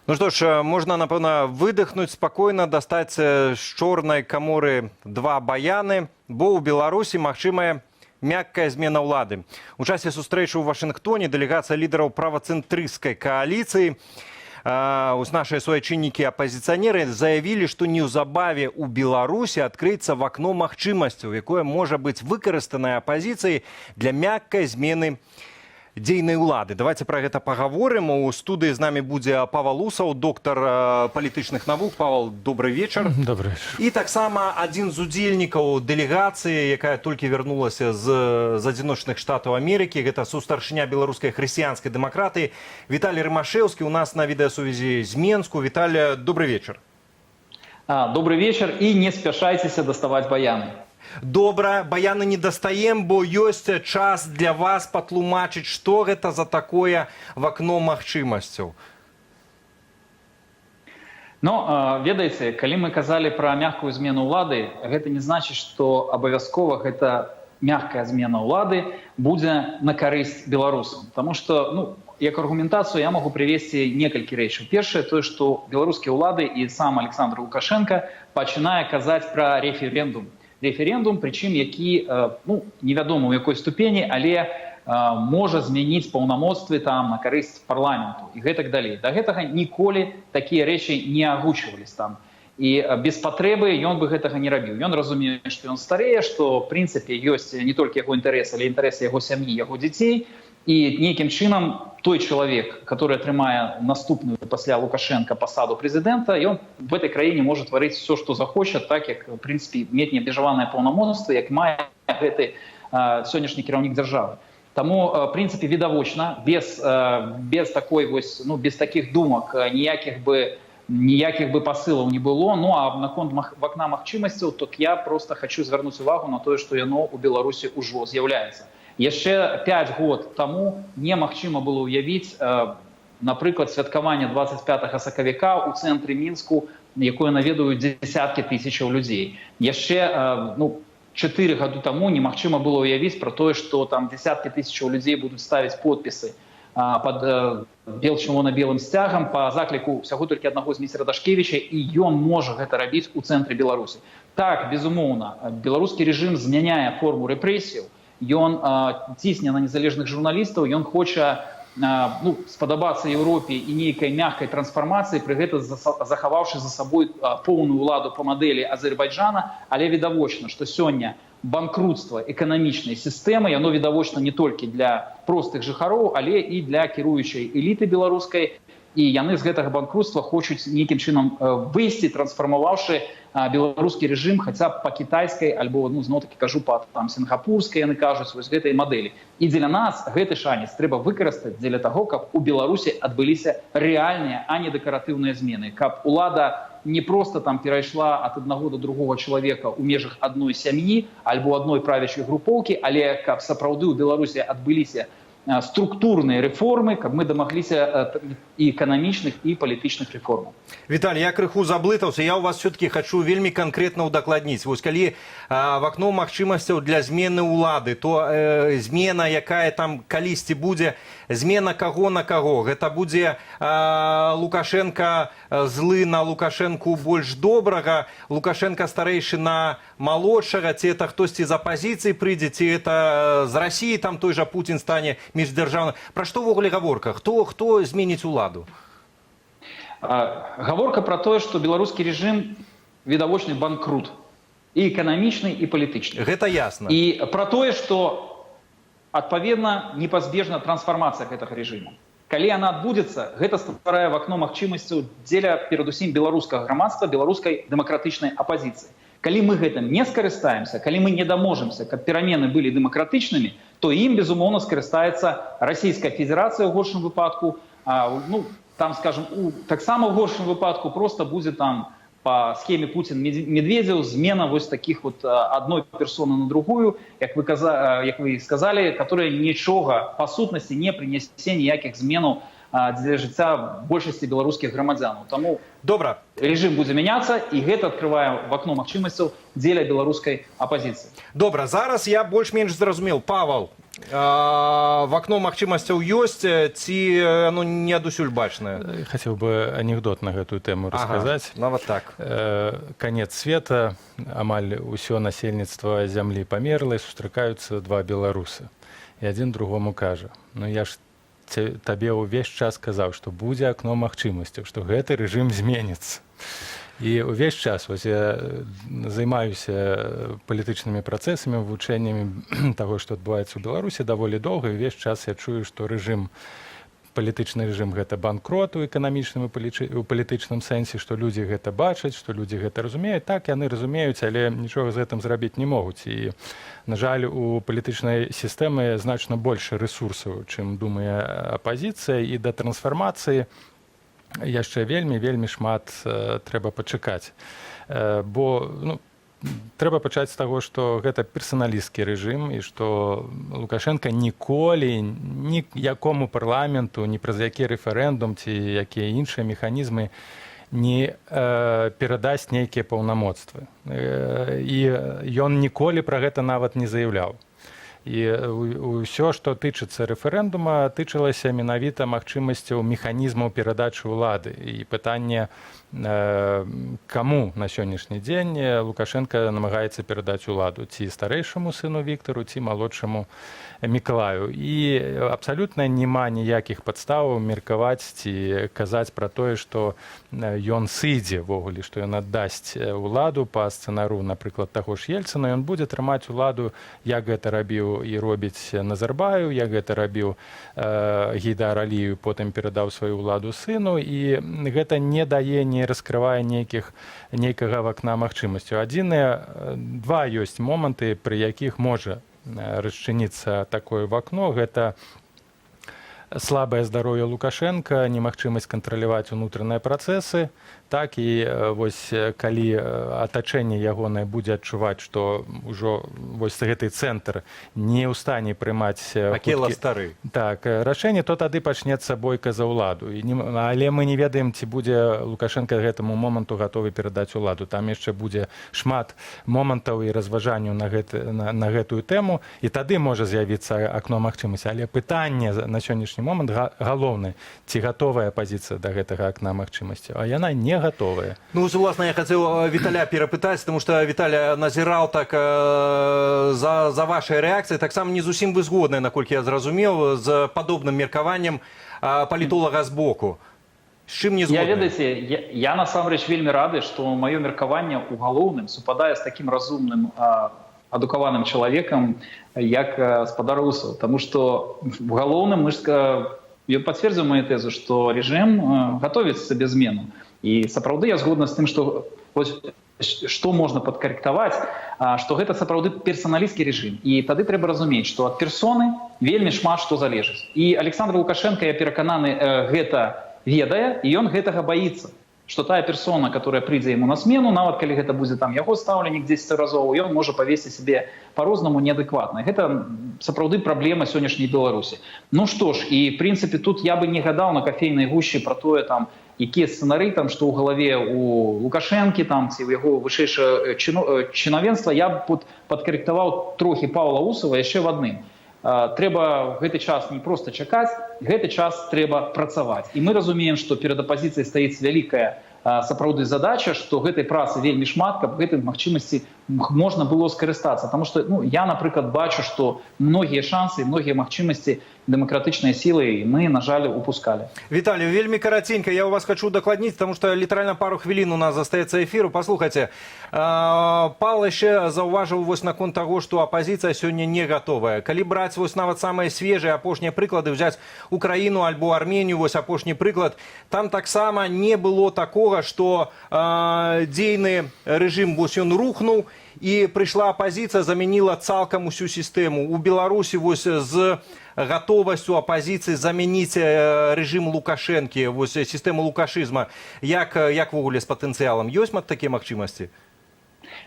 Ну что ж, можна, напевно, видихнути спокійно, достати з чорної комори два баяни, бо у Білорусі магчымая мягкая змена ўлады. У часе сустрэчы ў Вашынгтоне дэлегацыя лідараў правацэнтрысцкай кааліцыі наши суайчыннікі-апазіцыянеры заявілі, што неўзабаве ў Беларусі адкрыецца вакно магчымасцяў, якое можа быць выкарыстанае апазіцыяй для мягкай змены дзейнай улады. Давайте про гэта паговорым. У студыі з намі будзе Павал Усаў, доктар палітычных навук. Павал, добрый вечар. Добрый вечар. І таксама адзін з удзельнікаў дэлегацыі, якая толькі вярнулася з адзіночных штатаў Амерыкі. Гэта сустаршыня беларускай хрысціянскай дэмакратыі Віталій Рымашэўскі у нас на відэасувязі з Менску. Віталій, добрый вечар. Добрый вечер, и не спяшайтеся доставать баяны. Добра, баяны не дастаем, бо ёсць час для вас патлумачыць, што гэта за такое вакно магчымасцяў. Но, ведаеце, калі мы казалі пра мягкую змену ўлады, гэта не значыць, што абавязкова гэта мягкая змена ўлады будзе на карысць беларусам. Таму што, як аргументацыю я могу привесці некалькі рэчаў. Першае, тое, што беларускія ўлады і сам Александр Лукашенко пачынае казаць пра рэферэндум. Рэферэндум, прычым які, невядома ў якой ступені, але можа змяніць паўнамоцтвы там на карысць парламенту і гэтак далей. Да гэтага ніколі такія рэчы не агучваліся там. І без патрэбы ён бы гэтага не рабіў. Ён разумее, што ён старэе, што в прынцыпе ёсць не толькі яго інтарэсы, але інтарэсы яго сям'і, яго дзяцей. І нейкім чынам той чалавек, который атрымае наступную пасля Лукашенко пасаду прэзідэнта, ён в этой краіне можа тварыць все, што захоча, так як, в прынцыпе, мець неабмежаванае паўнамоцтва, як мае гэты сённяшні кіраўнік дзяржавы. Таму, в прынцыпе, відавочна, без такой вось, без такіх думак ніякіх бы пасылаў не было. Ну а наконт вакна магчымасцяў, то я просто хочу звярнуць увагу на тое, што яно ў Беларусі ўжо з'яўляецца. Яшчэ 5 год таму немагчыма было ўявіць, напрыклад, святкаванне 25 сакавіка ў цэнтры Мінску, якое наведаюць дзесяткі тысячаў людзей. Яшчэ 4 гады таму немагчыма было ўявіць пра тое, што там дзесяткі тысячаў людзей будуць ставіць подпісы пад чырвона-белым сцягам па закліку ўсяго толькі аднаго зміцера Дашкевіча, і ён можа гэта рабіць у цэнтры Беларусі. Так, безумоўна, беларускі рэжым змяняе форму рэпрэсіяў. Ён цісне на незалежных журналістаў, ён хоча спадабацца Еўропе і нейкай мягкай трансфармацыі, пры гэта захаваўшы за сабой поўную ўладу па мадэлі Азербайджана, але відавочна, што сёння банкрутства эканамічнай сістэмы, яно відавочна не толькі для простых жыхароў, але і для кіруючай эліты беларускай, і яны з гэтага банкрутства хочуць нейкім чынам выйсці, трансфармаваўшы беларускі рэжым хаця б па кітайскай, альбо, зноў-такі кажу, па сінгапурскай, яны кажуць, вось гэтай мадэлі. І дзеля нас гэты шанец трэба выкарыстаць дзеля таго, каб у Беларусі адбыліся рэальныя, а не дэкаратыўныя змены. Каб улада не проста там перайшла ад аднаго до другога чалавека ў межах адной сям'і альбо адной правячай групоўкі, але каб сапраўды ў Беларусі адбыліся структурныя рэформы, каб мы дамагліся і эканамічных, і палітычных рэформаў. Віталій, я крыху заблытаўся. Я ў вас все-таки хочу вельмі канкрэтна ўдакладніць. Вось калі вакно магчымасцяў для змены ўлады, то змена, якая там калісьці будзе, змена каго на каго? Гэта будзе Лукашенко злы на Лукашенку больш добрага, Лукашенко старэйшы на малодшага, ці это хтосьці з апазіцыі прыйдзе, ці это з Расіі там той жа Путін стане міждзяржаўным. Пра што ўвогуле гаворка? Хто зменіць уладу? Гаворка пра тое, што беларускі рэжым відавочны банкрут. І эканамічны, і палітычны. Гэта ясна. І пра тое, што адпаведна непазбежна трансфармацыя гэтага рэжыму. Калі яна адбудзецца, гэта стварае вакно магчымасцяў дзеля перадусім беларускага грамадства, беларускай дэмакратычнай апазіцыі. Калі мы гэтым не скарыстаемся, калі мы не даможемся, каб перамены былі дэмакратычнымі, то ім, безумоўна, скарыстаецца Расійская Федэрацыя ў горшым выпадку. Там, скажем, таксама ў горшым выпадку проста будзе там по схеме Путін-Медведзеў змена вось таких вот адной персоны на другую, як вы сказали, которая нічога па сутнасці не прынясе ніякіх зменаў для жыцця большасці беларускіх грамадзянаў. Таму добра, рэжым будзе мяняцца, і гэта адкрывае вакно магчымасцяў дзеля беларускай апазіцыі. Добра, зараз я больш-менш зразумеў. Павал, В окно магчымасцяў ёсць, ці оно не адусюль бачнае? Хотел бы анекдот на эту тему рассказать. Нават так. Конец света, амаль усё насельніцтва зямлі памерла, і сустракаюцца два беларусы. І адзін другому кажа: ну я ж табе ўвесь час казаў, што будзе акно магчымасцяў, што гэты рэжым зменіцца. І ўвесь час вось я займаюся палітычнымі працэсамі, вывучэннямі таго, што адбываецца ў Беларусі даволі доўга, і ўвесь час я чую, што палітычны рэжым гэта банкрот у эканамічным і у палітычным сэнсе, што людзі гэта бачаць, што людзі гэта разумеюць. Так, яны разумеюць, але нічога з гэтым зрабіць не могуць. І, на жаль, у палітычнай сістэмы значна больш рэсурсаў, чым думае апазіцыя, і да трансфармацыі яшчэ вельмі шмат трэба пачакаць. Бо трэба пачаць з таго, што гэта персаналісцкі рэжым, і што Лукашенко ніколі ніякому парламенту, ні праз які рэферэндум ці якія іншыя механізмы не перадасць нейкія паўнамоцтвы. І ён ніколі пра гэта нават не заяўляў. І ўсё, што тычыцца рэферэндума, тычылася менавіта магчымасцяў механізмаў перадачы ўлады. І пытанне, каму на сённяшні дзень Лукашенко намагаецца перадаць уладу: ці старэйшаму сыну Віктару, ці малодшаму Мікалаю. І абсалютна няма ніякіх падставаў меркаваць ці казаць пра тое, што ён сыдзе ввогуле, што ён аддасць уладу па сцэнару, напрыклад, таго ж Ельцына. Ён будзе трымаць уладу, як гэта рабіў і робіць Назарбаев, як гэта рабіў Гейдар Аліев, потым перадаў сваю ўладу сыну. І гэта не дае, не раскрывае нейкага вакна магчымасцяў. Два ёсць моманты, пры якіх можа расчыніцца такое вакно. Гэта слабае здароўе Лукашенка, немагчымасць кантраляваць унутраныя працэсы. Так, і вось калі атачэнне ягонае будзе адчуваць, што ўжо вось гэты цэнтр не ў стане прымаць рашэнне, то тады пачнецца бойка за ўладу. Але мы не ведаем, ці будзе Лукашенко к гэтаму моманту гатовы перадаць уладу. Там яшчэ будзе шмат момантаў і разважанняў на гэтую тэму, і тады можа з'явіцца акно магчымасці. Але пытанне на сённяшні момант галоўнае: ці гатовая апазіцыя да гэтага акна магчымасці? А яна не готовые. Ну, власне, я хотел Віталя перапытаць, потому что Віталя назіраў так за вашай рэакцыяй. Таксама не зусім вы згодныя, наколькі я зразумеў, з падобным меркаваннем палітолага з боку. З чым не згодныя? Ведаеце, я насамрэч вельмі рады, што маё меркаванне ў галоўным супадае з такім разумным, адукаваным чалавекам, як гаспадар Усаў. Таму што в галоўным мы пацвердзіў маю тэзу, што рэжым гатовіць сабе змену. І сапраўды я згодна з тым, што можна падкарэктаваць, што гэта сапраўды персаналісцкі рэжым. І тады трэба разумець, што ад персоны вельмі шмат што залежыць. І Александр Лукашенко, я перакананы, гэта ведае, і ён гэтага баіцца. Што тая персона, которая прыйдзе яму на смену, нават калі гэта будзе там яго стаўленік 10 разоў, ён можа павесці сябе па-рознаму неадэкватна. Гэта сапраўды праблема сённяшняй Беларусі. Ну што ж, і в прынцыпе тут я бы не гадаў на кафейнай гушчы пра тое, там, якія сцэнары, там, што ў галаве у Лукашэнкі, там, ці ў яго вышэйшае чынавенства. Я б падкарэктаваў трохі Паўла Усава яшчэ в адным. Трэба гэты час не проста чакаць, гэты час трэба працаваць. І мы разумеем, што перад апазіцыяй стаіць вялікая сапраўды задача, што гэтай працы вельмі шмат, каб гэтай магчымасці можна было скарыстацца. Таму што я, напрыклад, бачу, што многія шансы, многія магчымасці дэмакратычныя сілы мы, на жаль, упускалі. Віталій, вельмі караценька, я у вас хочу дакладніць, потому что літаральна пару хвілін у нас застаецца эфіру. Паслухайце, Павел яшчэ заўважыў вось наконт таго, што апазіцыя сёння не гатовая. Калі браць вось нават самыя свежыя апошнія прыклады, взяць Украіну альбо Арменію, вось апошні прыклад, там таксама не было такога, што дзейны рэжым вось ён рухнуў, і прыйшла апазіцыя, замяніла цалкам усю сістэму. У Беларусі вось з гатовасцю апазіцыі замяніць рэжым Лукашэнкі, вось сістэму лукашызма, як ввогуле з патэнцыялам? Ёсць такія магчымасці?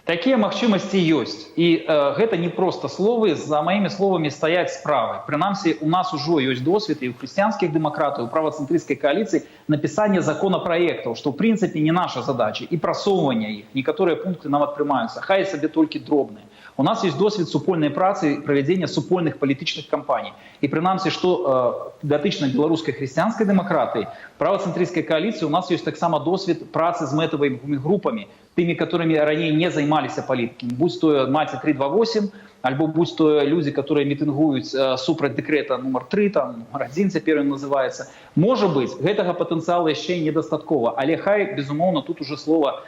Такія магчымасці ёсць. І гэта не проста словы, за маімі словамі стаяць справы. Прынамсі, у нас ужо ёсць досвед і ў хрысціянскіх дэмакратаў, у правацэнтрысцкай коаліцыі напісання законапраектаў, што ў прынцыпе не наша задача, і прасоўвання іх. Некаторыя пункты нават прымаюцца, хай сабе толькі дробныя. У нас есть досвед супольной працы, проведения супольных политических кампаний. И принамсі, что датычна белорусской христианской демократии, правоцентристской коалиции, у нас есть так само досвед працы с мэтавымі группами, теми, которыми ранее не занимались политиками. Будь то Маці 328, альбо будь то люди, которые мітингують супраць дэкрэта номер 3, там, номер 1 цяпер ён называется. Может быть, гэтага потенциала еще недостаткова, але хай, безумоўно, тут уже слово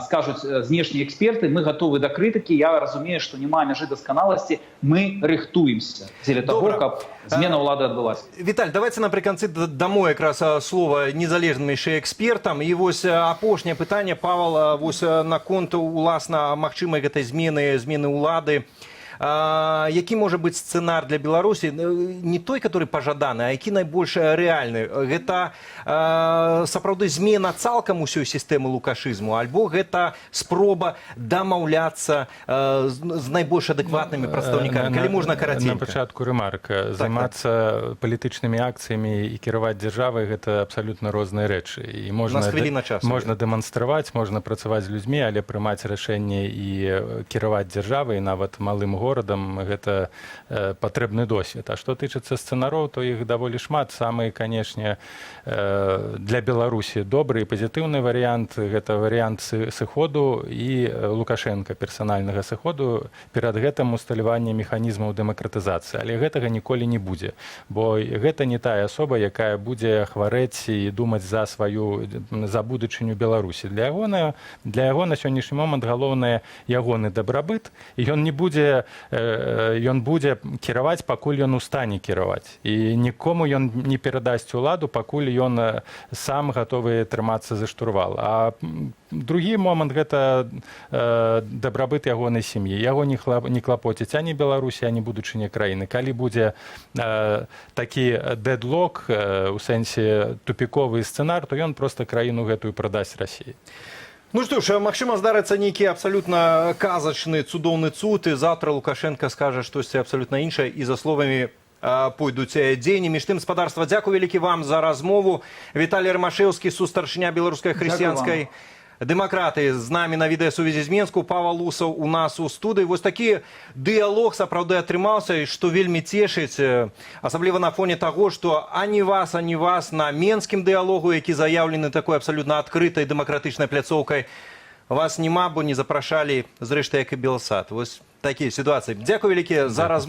скажут знешние эксперты, мы готовы до критики, я разумею, что нема мяжы досканалости, мы рыхтуемся для того, каб змена ўлады адбылася. Віталь, давайте напрыканцы дамо якраз слова незалежным яшчэ экспертам. І вось апошняе пытанне, Павал, вось наконт уласна магчымай гэтай змены ўлады. Які можа быць сцэнар для Беларусі, не той, который пажаданы, а які найбольш рэальны? Гэта сапраўды змена цалкам усёй сістэмы лукашызму, альбо гэта спроба дамаўляцца з найбольш адэкватнымі прадстаўнікамі? Калі можна караценька. На пачатку ремарка. Займацца палітычнымі акцыямі і кіраваць дзяржавай — гэта абсалютна розныя рэчы. І можна дэманстраваць, можна працаваць з людзьмі, але прымаць рашэнне і кіраваць дзяржавай, нават малым горадам, гэта патрэбны досвед. А што тычыцца сцэнароў, то іх даволі шмат. Самы, канешне, для Беларусі добры і пазітыўны варыянт — гэта варыянт сыходу і Лукашенка, персанальнага сыходу, перад гэтым усталяванне механізмаў дэмакратызацыі. Але гэтага ніколі не будзе, бо гэта не тая асоба, якая будзе хварэць і думаць за будучыню Беларусі. Для яго на сённяшні момант галоўнае ягоны дабрабыт, і ён будзе кіраваць, пакуль ён у стане кіраваць. І нікому ён не перадасць уладу, пакуль ён сам гатовы трымацца за штурвал. А другі момант — гэта дабрабыт ягонай сям'і. Яго не клапоціць ані Беларусі, ані будучыня краіны. Калі будзе такі дэдлок, у сэнсе тупіковы сцэнар, то ён проста краіну гэтую прадасць Расіі. Ну што ж, магчыма, здарыцца нейкі абсалютна казачны, цудоўны цуд, і заўтра Лукашенко скажа штосьці абсалютна іншае, і за словамі пойдуць дзеянні. Між тым, спадарства, дзякуй вялікі вам за размову. Віталій Рамашэўскі, сустарчыня беларускай хрысціянскай дэмакратыі, з намі на відэасувязі з Менску. Павал Усаў у нас у студыі. Вось такі дыялог сапраўды атрымаўся, і што вельмі цешыць, асабліва на фоне таго, што ані вас на менскім дыялогу, які заяўлены такой абсалютна адкрытай дэмакратычнай пляцоўкай, вас няма, бо не запрашалі, зрэшты, як і Белсат. Вось такія сітуацыі. Дзякуй вялікі за размову.